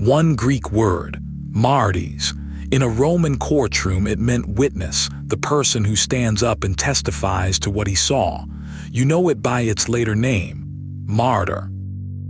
One Greek word, Martys. In a Roman courtroom, it meant witness, the person who stands up and testifies to what he saw. You know it by its later name, Martyr.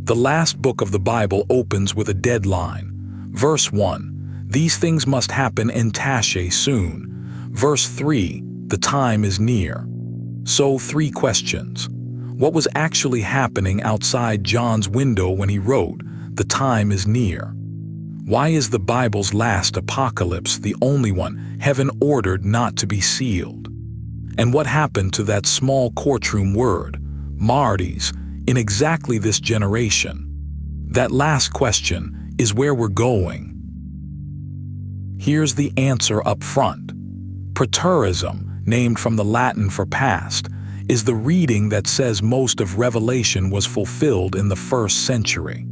The last book of the Bible opens with a deadline. Verse 1, these things must happen in tachei soon. Verse 3, the time is near. So 3 questions. What was actually happening outside John's window when he wrote, the time is near? Why is the Bible's last apocalypse the only one heaven ordered not to be sealed? And what happened to that small courtroom word, Martys, in exactly this generation? That last question is where we're going. Here's the answer up front. Preterism, named from the Latin for past, is the reading that says most of Revelation was fulfilled in the 1st century.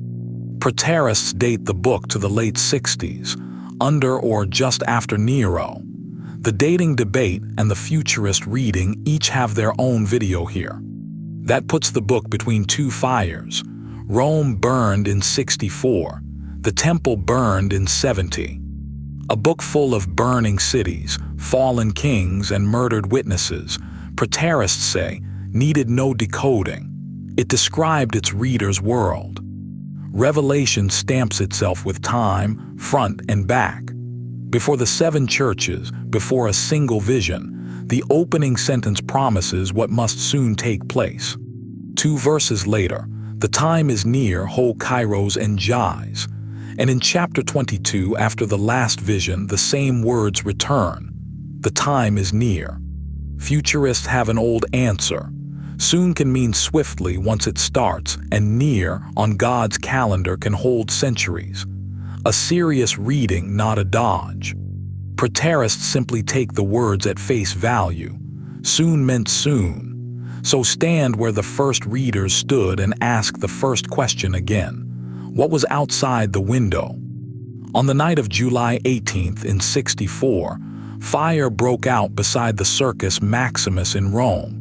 Preterists date the book to the late 60s, under or just after Nero. The dating debate and the futurist reading each have their own video here. That puts the book between 2 fires. Rome burned in 64, the temple burned in 70. A book full of burning cities, fallen kings, and murdered witnesses, Preterists say, needed no decoding. It described its reader's world. Revelation stamps itself with time, front and back. Before the 7 churches, before a single vision, the opening sentence promises what must soon take place. 2 verses later, the time is near, ho kairos and jais. And in chapter 22, after the last vision, the same words return. The time is near. Futurists have an old answer. Soon can mean swiftly once it starts, and near on God's calendar can hold centuries. A serious reading, not a dodge. Preterists simply take the words at face value. Soon meant soon. So stand where the first readers stood and ask the first question again. What was outside the window? On the night of July 18th in 64, fire broke out beside the Circus Maximus in Rome.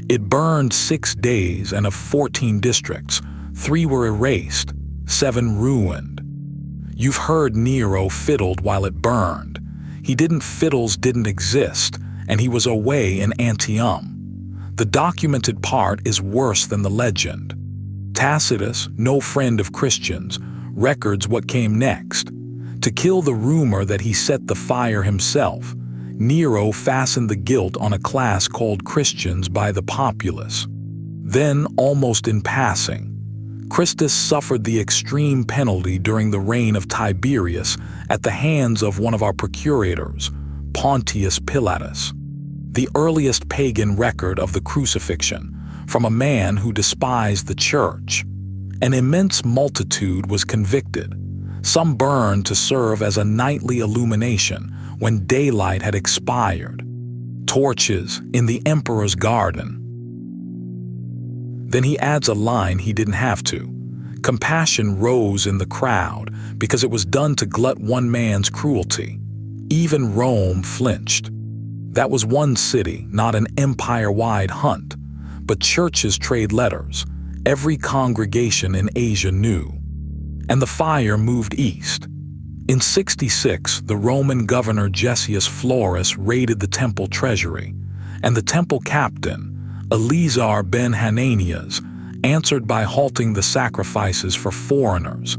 It burned 6 days, and of 14 districts, 3 were erased, 7 ruined. You've heard Nero fiddled while it burned. Fiddles didn't exist, and he was away in Antium. The documented part is worse than the legend. Tacitus, no friend of Christians, records what came next. To kill the rumor that he set the fire himself, Nero fastened the guilt on a class called Christians by the populace. Then, almost in passing, Christus suffered the extreme penalty during the reign of Tiberius at the hands of one of our procurators, Pontius Pilatus. The earliest pagan record of the crucifixion, from a man who despised the church. An immense multitude was convicted. Some burned to serve as a nightly illumination when daylight had expired. Torches in the emperor's garden. Then he adds a line he didn't have to. Compassion rose in the crowd because it was done to glut one man's cruelty. Even Rome flinched. That was one city, not an empire-wide hunt. But churches trade letters. Every congregation in Asia knew. And the fire moved east. In 66, the Roman governor Gessius Florus raided the temple treasury, and the temple captain, Eleazar ben Hananias, answered by halting the sacrifices for foreigners,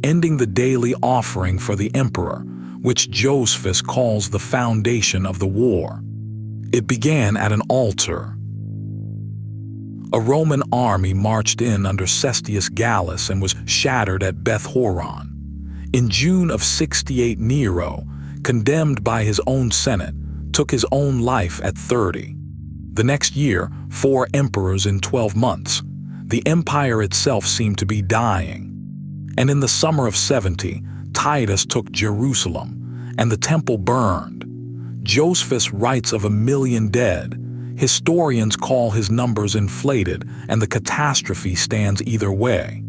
ending the daily offering for the emperor, which Josephus calls the foundation of the war. It began at an altar. A Roman army marched in under Cestius Gallus and was shattered at Beth Horon. In June of 68, Nero, condemned by his own Senate, took his own life at 30. The next year, 4 emperors in 12 months. The empire itself seemed to be dying. And in the summer of 70, Titus took Jerusalem, and the temple burned. Josephus writes of 1 million dead. Historians call his numbers inflated, and the catastrophe stands either way.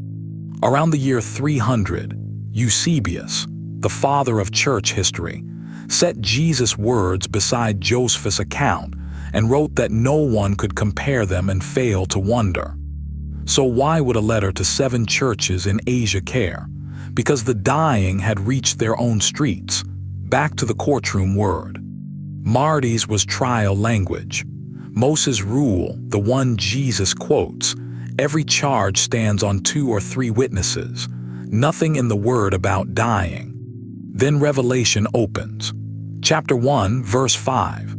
Around the year 300, Eusebius, the father of church history, set Jesus' words beside Josephus' account and wrote that no one could compare them and fail to wonder. So why would a letter to 7 churches in Asia care? because the dying had reached their own streets. Back to the courtroom word. Martys was trial language. Moses' rule, the one Jesus quotes, every charge stands on 2 or 3 witnesses. Nothing in the word about dying. Then Revelation opens. Chapter 1, verse 5.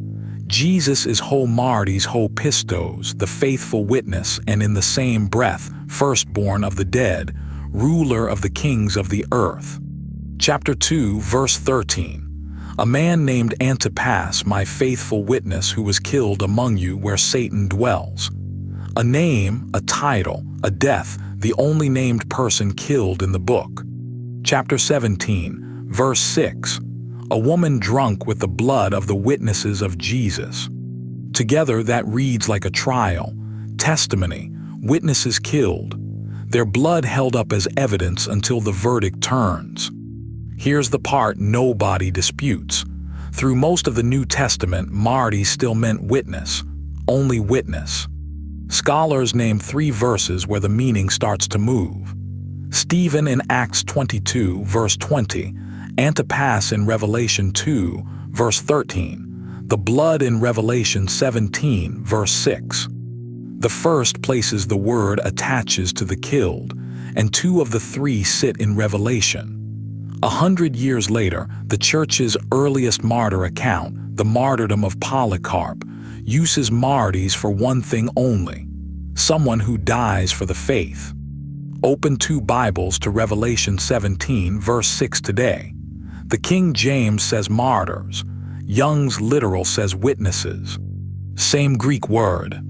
Jesus is ho Martys ho pistos, the faithful witness, and in the same breath, firstborn of the dead, ruler of the kings of the earth. Chapter 2, verse 13. A man named Antipas, my faithful witness, who was killed among you where Satan dwells. A name, a title, a death, the only named person killed in the book. Chapter 17, verse 6. A woman drunk with the blood of the witnesses of Jesus. Together that reads like a trial, testimony, witnesses killed, their blood held up as evidence until the verdict turns. Here's the part nobody disputes. Through most of the New Testament, Marty still meant witness, only witness. Scholars name 3 verses where the meaning starts to move. Stephen in Acts 22, verse 20, Antipas in Revelation 2, verse 13, the blood in Revelation 17, verse 6. The first places the word attaches to the killed, and 2 of the 3 sit in Revelation. 100 years later, the Church's earliest martyr account, the martyrdom of Polycarp, uses Martys for one thing only: someone who dies for the faith. Open 2 Bibles to Revelation 17, verse 6 today. The King James says martyrs. Young's literal says witnesses. Same Greek word.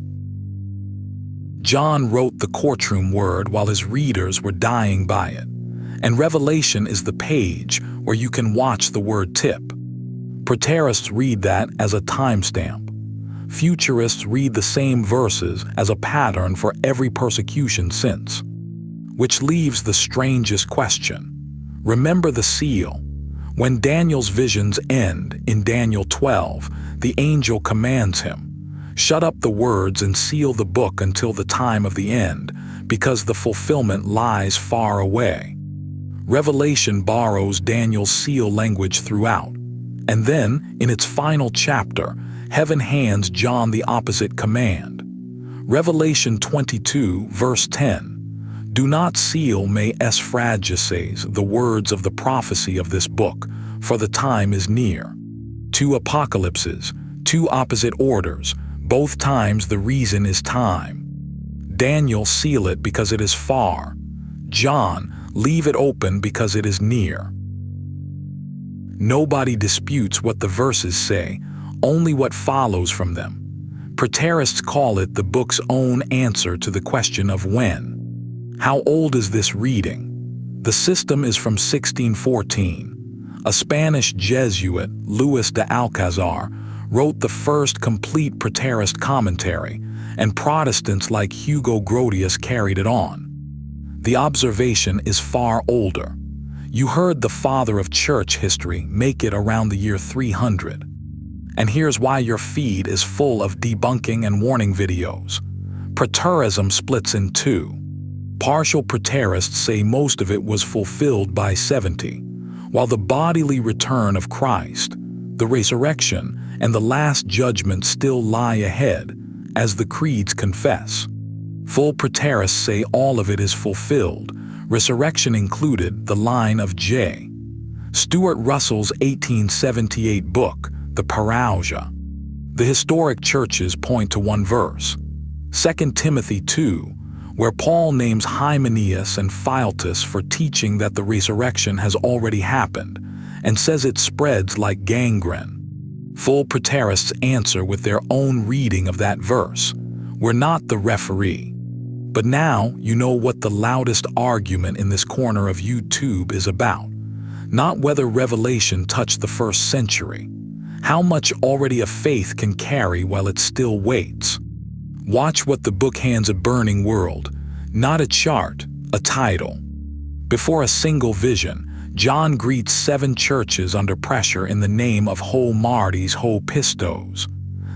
John wrote the courtroom word while his readers were dying by it. And Revelation is the page where you can watch the word tip. Preterists read that as a timestamp. Futurists read the same verses as a pattern for every persecution since. Which leaves the strangest question. Remember the seal. When Daniel's visions end in Daniel 12, the angel commands him, "Shut up the words and seal the book until the time of the end, because the fulfillment lies far away." Revelation borrows Daniel's seal language throughout, and then, in its final chapter, heaven hands John the opposite command. Revelation 22, verse 10. Do not seal me es fragices the words of the prophecy of this book, for the time is near. 2 apocalypses, 2 opposite orders, both times the reason is time. Daniel, seal it because it is far. John, leave it open because it is near. Nobody disputes what the verses say, only what follows from them. Preterists call it the book's own answer to the question of when. How old is this reading? The system is from 1614. A Spanish Jesuit, Luis de Alcazar, wrote the first complete Preterist commentary, and Protestants like Hugo Grotius carried it on. The observation is far older. You heard the father of church history make it around the year 300. And here's why your feed is full of debunking and warning videos. Preterism splits in 2. Partial Preterists say most of it was fulfilled by 70, while the bodily return of Christ, the resurrection, and the last judgment still lie ahead, as the creeds confess. Full Preterists say all of it is fulfilled, resurrection included, the line of J. Stuart Russell's 1878 book, The Parousia. The historic churches point to one verse, 2 Timothy 2, where Paul names Hymenaeus and Philetus for teaching that the resurrection has already happened, and says it spreads like gangrene. Full Preterists answer with their own reading of that verse. We're not the referee. But now you know what the loudest argument in this corner of YouTube is about. Not whether Revelation touched the 1st century. How much already a faith can carry while it still waits. Watch what the book hands a burning world, not a chart, a title. Before a single vision, John greets 7 churches under pressure in the name of ho Martys ho pistos,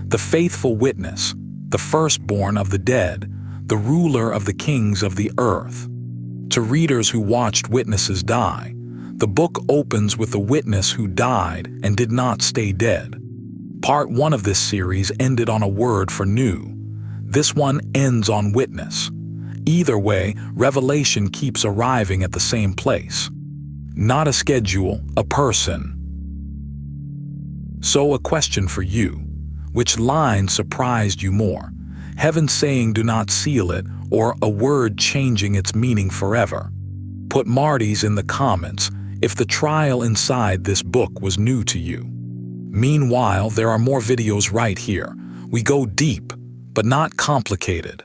the faithful witness, the firstborn of the dead, the ruler of the kings of the earth. To readers who watched witnesses die, the book opens with a witness who died and did not stay dead. Part 1 of this series ended on a word for new. This one ends on witness. Either way, revelation keeps arriving at the same place. Not a schedule, a person. So a question for you. Which line surprised you more? Heaven saying do not seal it, or a word changing its meaning forever? Put Martys in the comments if the trial inside this book was new to you. Meanwhile, there are more videos right here. We go deep, but not complicated.